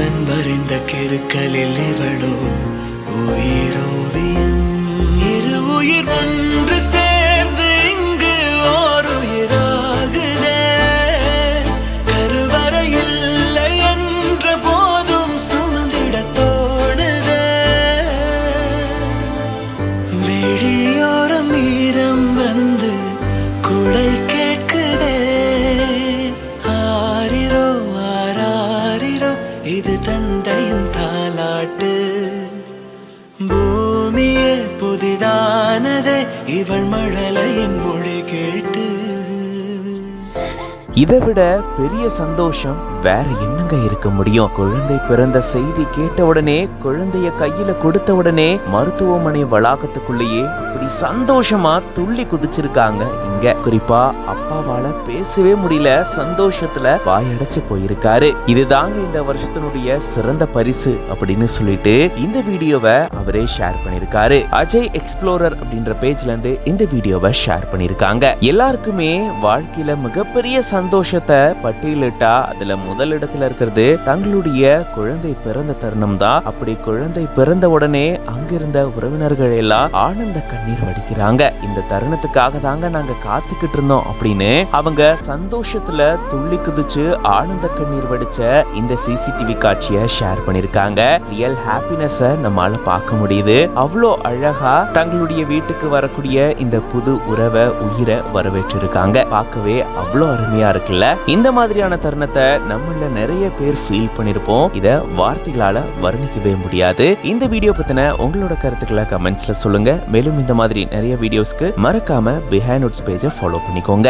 இறைவன் வரைந்த கிறுக்கலில் இவளோ உயிரோவியம். இரு உயிர் ஒன்று சேர்ந்து இங்கு ஓர் உயிராகுதே. கருவறை இல்லை என்ற போதும் சுமந்திட தோணுதே. வெளியோரம் ஈரம் வந்து குடை கேட்குதே. ஆரிரோ ஆராரிரோ இது தந்தையின் தாலாட்டு. பூமியே புதிதானதே இவள் மழலையின் மொழி கேட்டு. இதை விட பெரிய சந்தோஷம் வேற என்னங்க இருக்க முடியும்? குழந்தை பிறந்த செய்தி கேட்ட உடனே, குழந்தைய கையில கொடுத்த உடனே மருத்துவமனை வளாகத்துக்குள்ளேயே இப்படி சந்தோஷமா துள்ளி குதிச்சிருக்காங்க. இங்க குறிப்பா அப்பாவால பேசவே முடியல, சந்தோஷத்துல வாயடைச்சு போயிருக்காரு. இதுதாங்க இந்த வருஷத்தினுடைய சிறந்த பரிசு அப்படின்னு சொல்லிட்டு இந்த வீடியோவை அவரே ஷேர் பண்ணிருக்காரு. அஜய் எக்ஸ்ப்ளோரர் அப்படின்ற பேஜ்ல இருந்து இந்த வீடியோவை ஷேர் பண்ணிருக்காங்க. எல்லாருக்குமே வாழ்க்கையில மிகப்பெரிய சந்தோஷத்தை பட்டியலிட்டா அதுல முதல் இடத்துல இருக்கிறது தங்களுடைய குழந்தை பிறந்த தருணம் தான். அப்படி குழந்தை பிறந்த உடனே அங்கிருந்த உறவினர்கள் எல்லாம் ஆனந்த கண்ணீர் வடிக்கிறாங்க. இந்த தருணத்துக்காக தாங்க நாங்க காத்துக்கிட்டு இருந்தோம் அப்படின்னு அவங்க சந்தோஷத்துல துள்ளி குதிச்சு ஆனந்த கண்ணீர் வடிச்ச இந்த சிசிடிவி காட்சியை ஷேர் பண்ணிருக்காங்க. ரியல் ஹாப்பினஸ் நம்மால பார்க்க முடியுது. அவ்வளோ அழகா தங்களுடைய வீட்டுக்கு வரக்கூடிய இந்த புது உறவை உயிரை வரவேற்றிருக்காங்க. பார்க்கவே அவ்வளோ அருமையா இருக்குல்ல? இந்த மாதிரியான தருணத்தை நம்மள நிறைய பேர் ஃபீல் பண்ணிருப்போம். இத வார்த்தைகளால வர்ணிக்கவே முடியாது. இந்த வீடியோ பத்தின உங்களோட கருத்துக்களை கமெண்ட்ஸ்ல சொல்லுங்க. மேலும் இந்த மாதிரி நிறைய வீடியோஸ்க்கு மறக்காம பிஹைண்ட் நோட்ஸ் பேஜை ஃபாலோ பண்ணிக்கோங்க.